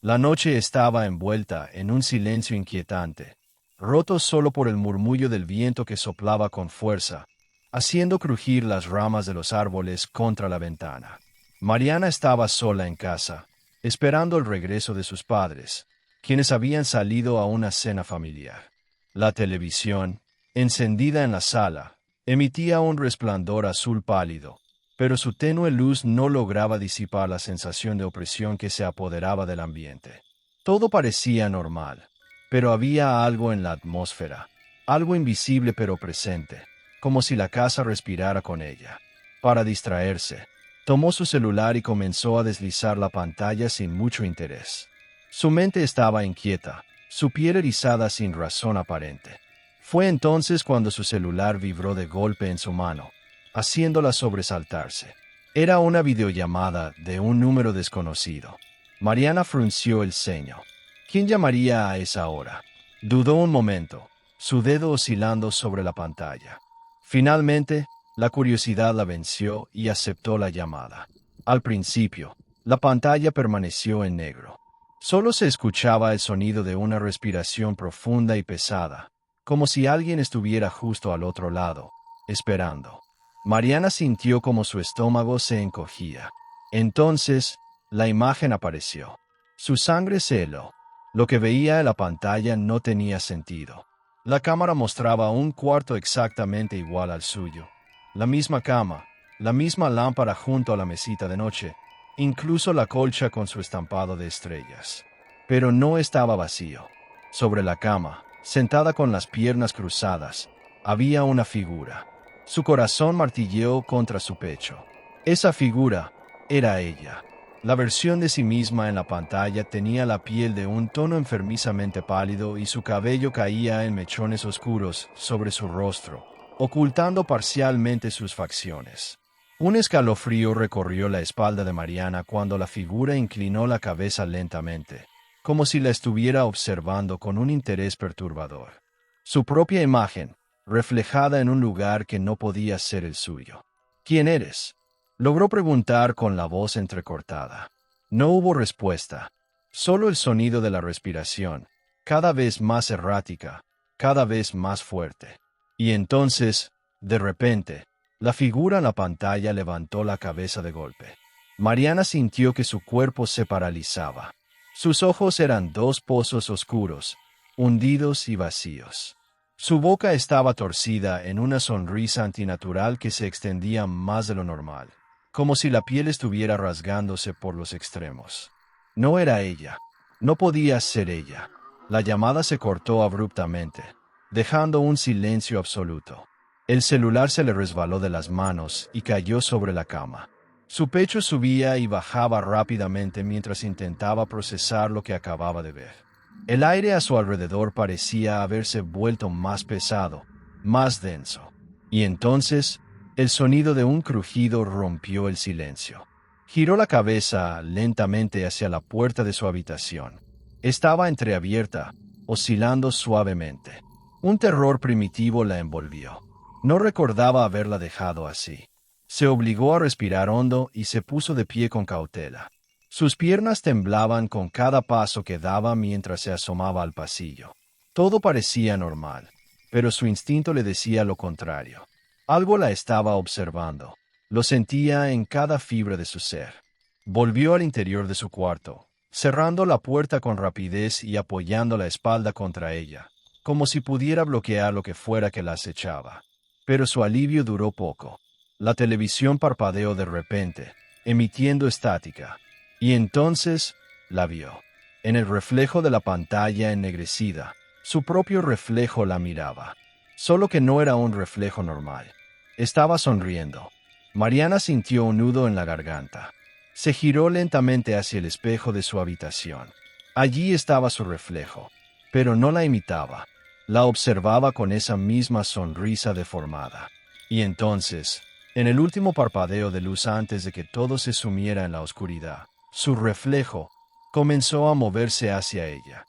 La noche estaba envuelta en un silencio inquietante, roto solo por el murmullo del viento que soplaba con fuerza, haciendo crujir las ramas de los árboles contra la ventana. Mariana estaba sola en casa, esperando el regreso de sus padres, quienes habían salido a una cena familiar. La televisión, encendida en la sala, emitía un resplandor azul pálido, pero su tenue luz no lograba disipar la sensación de opresión que se apoderaba del ambiente. Todo parecía normal, pero había algo en la atmósfera, algo invisible pero presente, como si la casa respirara con ella. Para distraerse, tomó su celular y comenzó a deslizar la pantalla sin mucho interés. Su mente estaba inquieta, su piel erizada sin razón aparente. Fue entonces cuando su celular vibró de golpe en su mano, haciéndola sobresaltarse. Era una videollamada de un número desconocido. Mariana frunció el ceño. ¿Quién llamaría a esa hora? Dudó un momento, su dedo oscilando sobre la pantalla. Finalmente, la curiosidad la venció y aceptó la llamada. Al principio, la pantalla permaneció en negro. Solo se escuchaba el sonido de una respiración profunda y pesada, como si alguien estuviera justo al otro lado, esperando. Mariana sintió como su estómago se encogía. Entonces, la imagen apareció. Su sangre se heló. Lo que veía en la pantalla no tenía sentido. La cámara mostraba un cuarto exactamente igual al suyo. La misma cama, la misma lámpara junto a la mesita de noche, incluso la colcha con su estampado de estrellas. Pero no estaba vacío. Sobre la cama, sentada con las piernas cruzadas, había una figura. Su corazón martilleó contra su pecho. Esa figura era ella. La versión de sí misma en la pantalla tenía la piel de un tono enfermizamente pálido y su cabello caía en mechones oscuros sobre su rostro, ocultando parcialmente sus facciones. Un escalofrío recorrió la espalda de Mariana cuando la figura inclinó la cabeza lentamente, como si la estuviera observando con un interés perturbador. Su propia imagen, reflejada en un lugar que no podía ser el suyo. ¿Quién eres?, logró preguntar con la voz entrecortada. No hubo respuesta, solo el sonido de la respiración, cada vez más errática, cada vez más fuerte. Y entonces, de repente, la figura en la pantalla levantó la cabeza de golpe. Mariana sintió que su cuerpo se paralizaba. Sus ojos eran dos pozos oscuros, hundidos y vacíos. Su boca estaba torcida en una sonrisa antinatural que se extendía más de lo normal, como si la piel estuviera rasgándose por los extremos. No era ella. No podía ser ella. La llamada se cortó abruptamente, dejando un silencio absoluto. El celular se le resbaló de las manos y cayó sobre la cama. Su pecho subía y bajaba rápidamente mientras intentaba procesar lo que acababa de ver. El aire a su alrededor parecía haberse vuelto más pesado, más denso. Y entonces, el sonido de un crujido rompió el silencio. Giró la cabeza lentamente hacia la puerta de su habitación. Estaba entreabierta, oscilando suavemente. Un terror primitivo la envolvió. No recordaba haberla dejado así. Se obligó a respirar hondo y se puso de pie con cautela. Sus piernas temblaban con cada paso que daba mientras se asomaba al pasillo. Todo parecía normal, pero su instinto le decía lo contrario. Algo la estaba observando. Lo sentía en cada fibra de su ser. Volvió al interior de su cuarto, cerrando la puerta con rapidez y apoyando la espalda contra ella, como si pudiera bloquear lo que fuera que la acechaba. Pero su alivio duró poco. La televisión parpadeó de repente, emitiendo estática. Y entonces la vio. En el reflejo de la pantalla ennegrecida, su propio reflejo la miraba. Solo que no era un reflejo normal. Estaba sonriendo. Mariana sintió un nudo en la garganta. Se giró lentamente hacia el espejo de su habitación. Allí estaba su reflejo, pero no la imitaba. La observaba con esa misma sonrisa deformada. Y entonces, en el último parpadeo de luz antes de que todo se sumiera en la oscuridad, su reflejo comenzó a moverse hacia ella.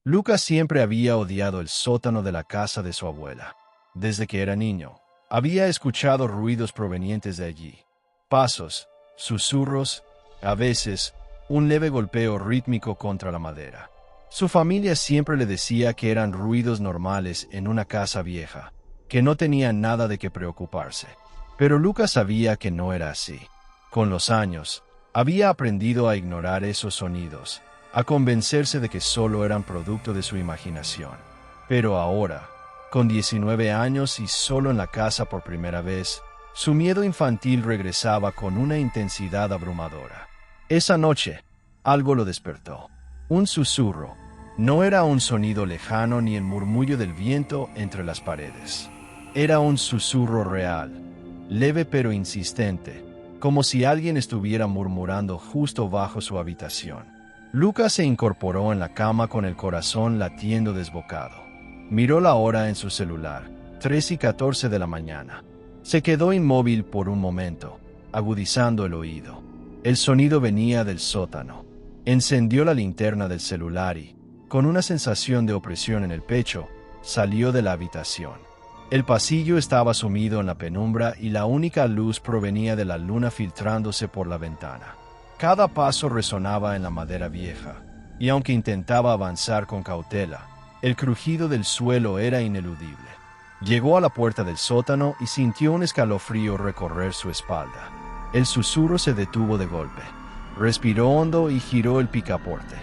Lucas siempre había odiado el sótano de la casa de su abuela. Desde que era niño, había escuchado ruidos provenientes de allí. Pasos, susurros, a veces, un leve golpeo rítmico contra la madera. Su familia siempre le decía que eran ruidos normales en una casa vieja, que no tenía nada de qué preocuparse. Pero Lucas sabía que no era así. Con los años, había aprendido a ignorar esos sonidos, a convencerse de que solo eran producto de su imaginación. Pero ahora, con 19 años y solo en la casa por primera vez, su miedo infantil regresaba con una intensidad abrumadora. Esa noche, algo lo despertó. Un susurro. No era un sonido lejano ni el murmullo del viento entre las paredes. Era un susurro real, leve pero insistente, como si alguien estuviera murmurando justo bajo su habitación. Lucas se incorporó en la cama con el corazón latiendo desbocado. Miró la hora en su celular, 3:14 de la mañana. Se quedó inmóvil por un momento, agudizando el oído. El sonido venía del sótano. Encendió la linterna del celular y, con una sensación de opresión en el pecho, salió de la habitación. El pasillo estaba sumido en la penumbra y la única luz provenía de la luna filtrándose por la ventana. Cada paso resonaba en la madera vieja, y aunque intentaba avanzar con cautela, el crujido del suelo era ineludible. Llegó a la puerta del sótano y sintió un escalofrío recorrer su espalda. El susurro se detuvo de golpe. Respiró hondo y giró el picaporte.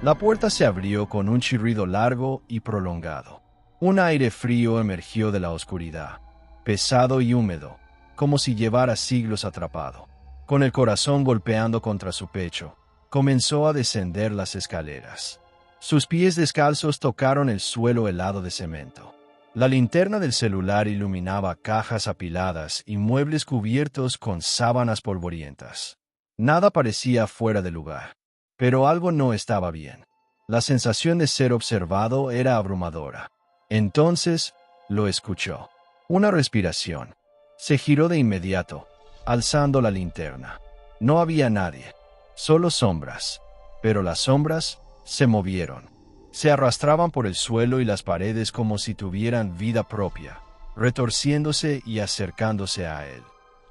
La puerta se abrió con un chirrido largo y prolongado. Un aire frío emergió de la oscuridad, pesado y húmedo, como si llevara siglos atrapado. Con el corazón golpeando contra su pecho, comenzó a descender las escaleras. Sus pies descalzos tocaron el suelo helado de cemento. La linterna del celular iluminaba cajas apiladas y muebles cubiertos con sábanas polvorientas. Nada parecía fuera de lugar, pero algo no estaba bien. La sensación de ser observado era abrumadora. Entonces, lo escuchó. Una respiración. Se giró de inmediato, alzando la linterna. No había nadie, solo sombras. Pero las sombras se movieron. Se arrastraban por el suelo y las paredes como si tuvieran vida propia, retorciéndose y acercándose a él.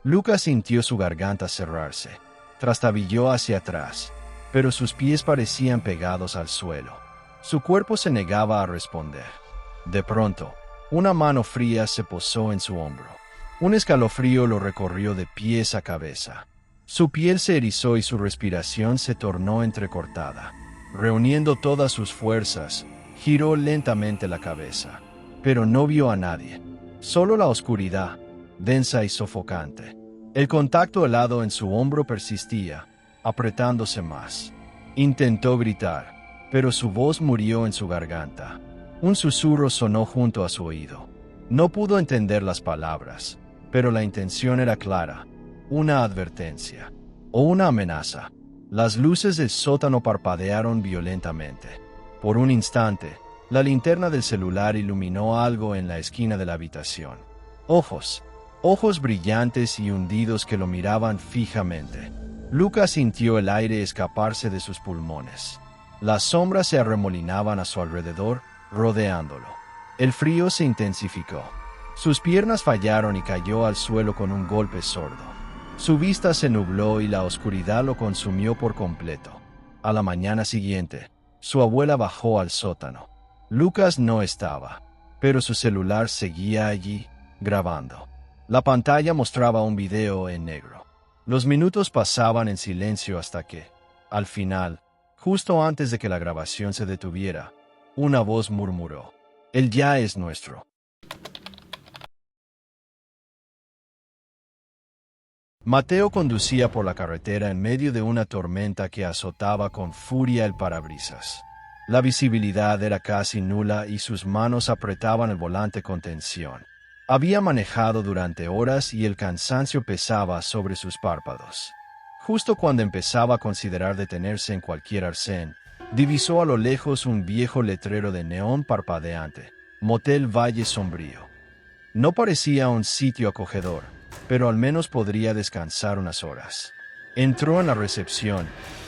Lucas sintió su garganta cerrarse. Trastabilló hacia atrás, pero sus pies parecían pegados al suelo. Su cuerpo se negaba a responder. De pronto, una mano fría se posó en su hombro. Un escalofrío lo recorrió de pies a cabeza. Su piel se erizó y su respiración se tornó entrecortada. Reuniendo todas sus fuerzas, giró lentamente la cabeza, pero no vio a nadie. Solo la oscuridad, densa y sofocante. El contacto helado en su hombro persistía, apretándose más. Intentó gritar, pero su voz murió en su garganta. Un susurro sonó junto a su oído. No pudo entender las palabras, pero la intención era clara, una advertencia o una amenaza. Las luces del sótano parpadearon violentamente. Por un instante, la linterna del celular iluminó algo en la esquina de la habitación. Ojos brillantes y hundidos que lo miraban fijamente. Lucas sintió el aire escaparse de sus pulmones. Las sombras se arremolinaban a su alrededor, rodeándolo. El frío se intensificó. Sus piernas fallaron y cayó al suelo con un golpe sordo. Su vista se nubló y la oscuridad lo consumió por completo. A la mañana siguiente, su abuela bajó al sótano. Lucas no estaba, pero su celular seguía allí, grabando. La pantalla mostraba un video en negro. Los minutos pasaban en silencio hasta que, al final, justo antes de que la grabación se detuviera, una voz murmuró: «Él ya es nuestro». Mateo conducía por la carretera en medio de una tormenta que azotaba con furia el parabrisas. La visibilidad era casi nula y sus manos apretaban el volante con tensión. Había manejado durante horas y el cansancio pesaba sobre sus párpados. Justo cuando empezaba a considerar detenerse en cualquier arcén, divisó a lo lejos un viejo letrero de neón parpadeante: Motel Valle Sombrío. No parecía un sitio acogedor, pero al menos podría descansar unas horas. Entró en la recepción,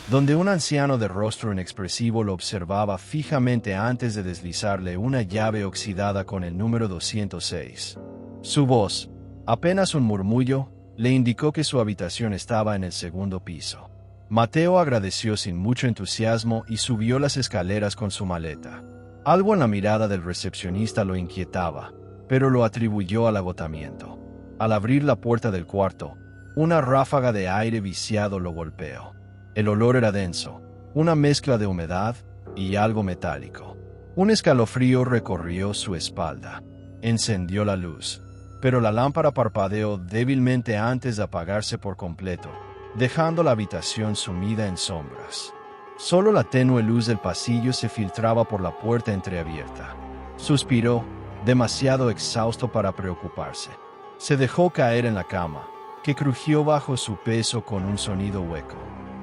donde un anciano de rostro inexpresivo lo observaba fijamente antes de deslizarle una llave oxidada con el número 206. Su voz, apenas un murmullo, Le indicó que su habitación estaba en el segundo piso. Mateo agradeció sin mucho entusiasmo y subió las escaleras con su maleta. Algo en la mirada del recepcionista lo inquietaba, pero lo atribuyó al agotamiento. Al abrir la puerta del cuarto, una ráfaga de aire viciado lo golpeó. El olor era denso, una mezcla de humedad y algo metálico. Un escalofrío recorrió su espalda. Encendió la luz, pero la lámpara parpadeó débilmente antes de apagarse por completo, dejando la habitación sumida en sombras. Solo la tenue luz del pasillo se filtraba por la puerta entreabierta. Suspiró, demasiado exhausto para preocuparse. Se dejó caer en la cama, que crujió bajo su peso con un sonido hueco.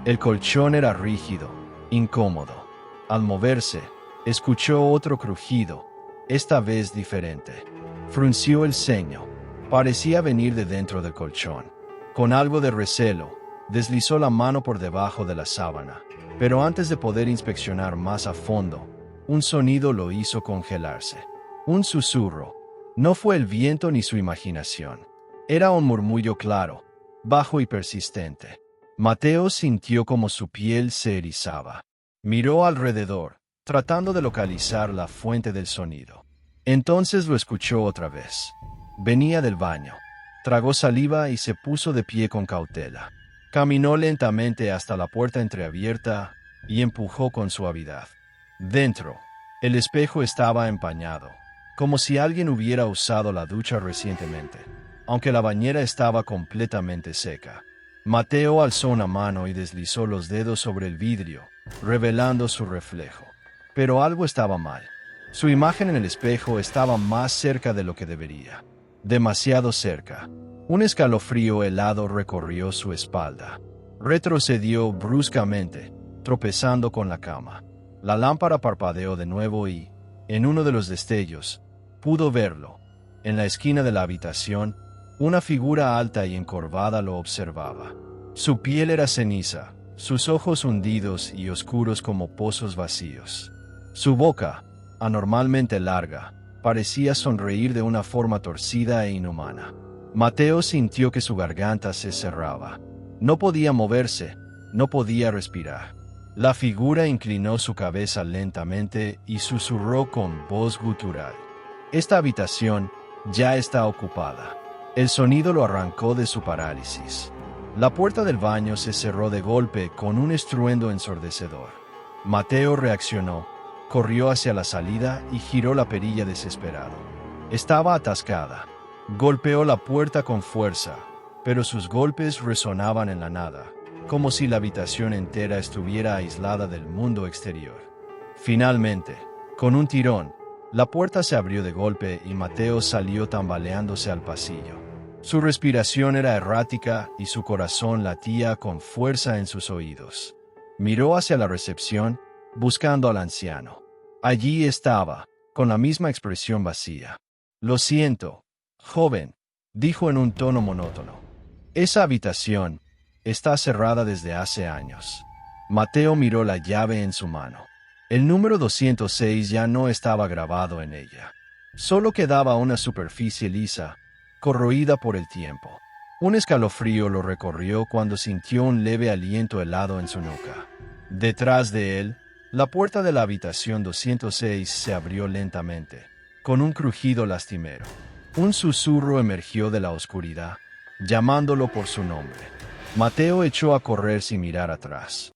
El colchón era rígido, incómodo. Al moverse, escuchó otro crujido, esta vez diferente. Frunció el ceño. Parecía venir de dentro del colchón. Con algo de recelo, deslizó la mano por debajo de la sábana. Pero antes de poder inspeccionar más a fondo, un sonido lo hizo congelarse. Un susurro. No fue el viento ni su imaginación. Era un murmullo claro, bajo y persistente. Mateo sintió como su piel se erizaba. Miró alrededor, tratando de localizar la fuente del sonido. Entonces lo escuchó otra vez. Venía del baño. Tragó saliva y se puso de pie con cautela. Caminó lentamente hasta la puerta entreabierta y empujó con suavidad. Dentro, el espejo estaba empañado, como si alguien hubiera usado la ducha recientemente, aunque la bañera estaba completamente seca. Mateo alzó una mano y deslizó los dedos sobre el vidrio, revelando su reflejo. Pero algo estaba mal. Su imagen en el espejo estaba más cerca de lo que debería. Demasiado cerca. Un escalofrío helado recorrió su espalda. Retrocedió bruscamente, tropezando con la cama. La lámpara parpadeó de nuevo y, en uno de los destellos, pudo verlo. En la esquina de la habitación, una figura alta y encorvada lo observaba. Su piel era ceniza, sus ojos hundidos y oscuros como pozos vacíos. Su boca, anormalmente larga, parecía sonreír de una forma torcida e inhumana. Mateo sintió que su garganta se cerraba. No podía moverse, no podía respirar. La figura inclinó su cabeza lentamente y susurró con voz gutural. Esta habitación ya está ocupada. El sonido lo arrancó de su parálisis. La puerta del baño se cerró de golpe con un estruendo ensordecedor. Mateo reaccionó, corrió hacia la salida y giró la perilla desesperado. Estaba atascada. Golpeó la puerta con fuerza, pero sus golpes resonaban en la nada, como si la habitación entera estuviera aislada del mundo exterior. Finalmente, con un tirón, la puerta se abrió de golpe y Mateo salió tambaleándose al pasillo. Su respiración era errática y su corazón latía con fuerza en sus oídos. Miró hacia la recepción, buscando al anciano. Allí estaba, con la misma expresión vacía. «Lo siento, joven», dijo en un tono monótono. «Esa habitación está cerrada desde hace años». Mateo miró la llave en su mano. El número 206 ya no estaba grabado en ella. Solo quedaba una superficie lisa, corroída por el tiempo. Un escalofrío lo recorrió cuando sintió un leve aliento helado en su nuca. Detrás de él, la puerta de la habitación 206 se abrió lentamente, con un crujido lastimero. Un susurro emergió de la oscuridad, llamándolo por su nombre. Mateo echó a correr sin mirar atrás.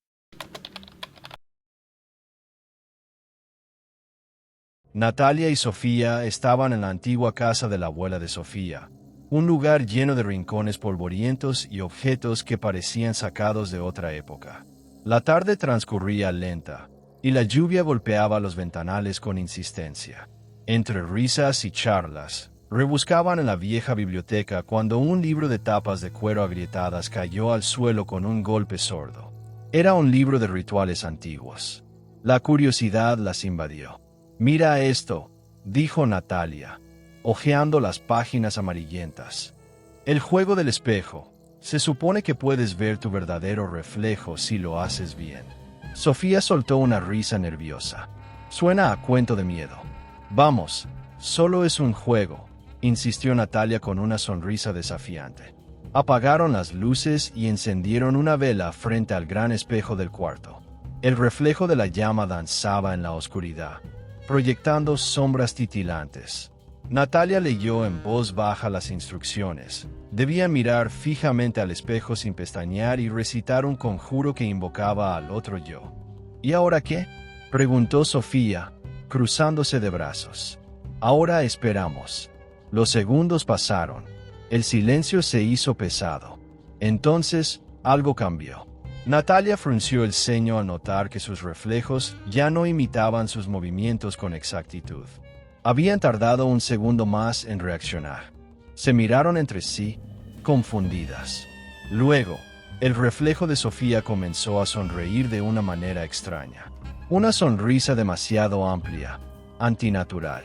Natalia y Sofía estaban en la antigua casa de la abuela de Sofía, un lugar lleno de rincones polvorientos y objetos que parecían sacados de otra época. La tarde transcurría lenta, y la lluvia golpeaba los ventanales con insistencia. Entre risas y charlas, rebuscaban en la vieja biblioteca cuando un libro de tapas de cuero agrietadas cayó al suelo con un golpe sordo. Era un libro de rituales antiguos. La curiosidad las invadió. «Mira esto», dijo Natalia, hojeando las páginas amarillentas. «El juego del espejo. Se supone que puedes ver tu verdadero reflejo si lo haces bien». Sofía soltó una risa nerviosa. «Suena a cuento de miedo». «Vamos, solo es un juego», insistió Natalia con una sonrisa desafiante. Apagaron las luces y encendieron una vela frente al gran espejo del cuarto. El reflejo de la llama danzaba en la oscuridad, proyectando sombras titilantes. Natalia leyó en voz baja las instrucciones. Debía mirar fijamente al espejo sin pestañear y recitar un conjuro que invocaba al otro yo. ¿Y ahora qué?, preguntó Sofía, cruzándose de brazos. Ahora esperamos. Los segundos pasaron. El silencio se hizo pesado. Entonces, algo cambió. Natalia frunció el ceño al notar que sus reflejos ya no imitaban sus movimientos con exactitud. Habían tardado un segundo más en reaccionar. Se miraron entre sí, confundidas. Luego, el reflejo de Sofía comenzó a sonreír de una manera extraña. Una sonrisa demasiado amplia, antinatural.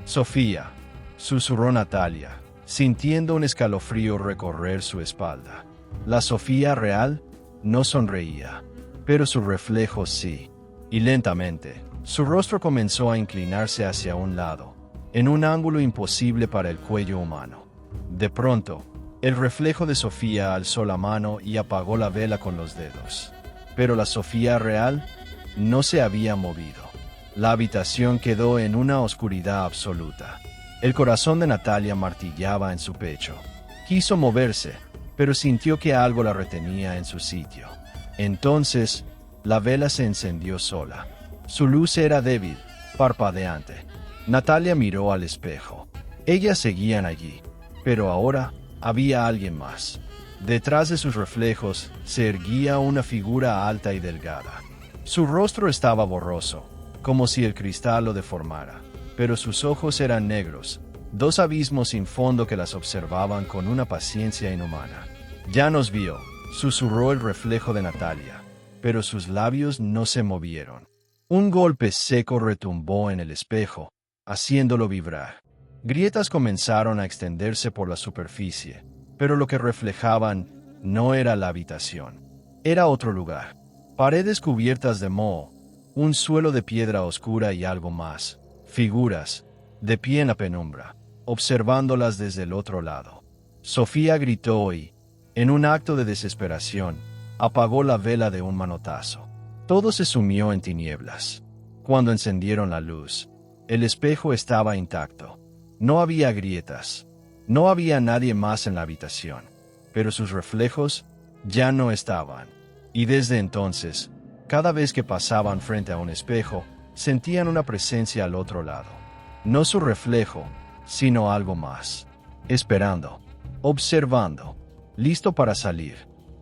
Sofía, susurró Natalia, sintiendo un escalofrío recorrer su espalda. La Sofía real no sonreía, pero su reflejo sí. Y lentamente, su rostro comenzó a inclinarse hacia un lado, en un ángulo imposible para el cuello humano. De pronto, el reflejo de Sofía alzó la mano y apagó la vela con los dedos. Pero la Sofía real no se había movido. La habitación quedó en una oscuridad absoluta. El corazón de Natalia martillaba en su pecho. Quiso moverse, pero sintió que algo la retenía en su sitio. Entonces, la vela se encendió sola. Su luz era débil, parpadeante. Natalia miró al espejo. Ellas seguían allí, pero ahora había alguien más. Detrás de sus reflejos se erguía una figura alta y delgada. Su rostro estaba borroso, como si el cristal lo deformara, pero sus ojos eran negros, dos abismos sin fondo que las observaban con una paciencia inhumana. «Ya nos vio», susurró el reflejo de Natalia, pero sus labios no se movieron. Un golpe seco retumbó en el espejo, haciéndolo vibrar. Grietas comenzaron a extenderse por la superficie, pero lo que reflejaban no era la habitación. Era otro lugar. Paredes cubiertas de moho, un suelo de piedra oscura y algo más. Figuras, de pie en la penumbra, observándolas desde el otro lado. Sofía gritó y, en un acto de desesperación, apagó la vela de un manotazo. Todo se sumió en tinieblas. Cuando encendieron la luz, el espejo estaba intacto. No había grietas. No había nadie más en la habitación, pero sus reflejos ya no estaban. Y desde entonces, cada vez que pasaban frente a un espejo, sentían una presencia al otro lado. No su reflejo, sino algo más. Esperando, observando, listo para salir.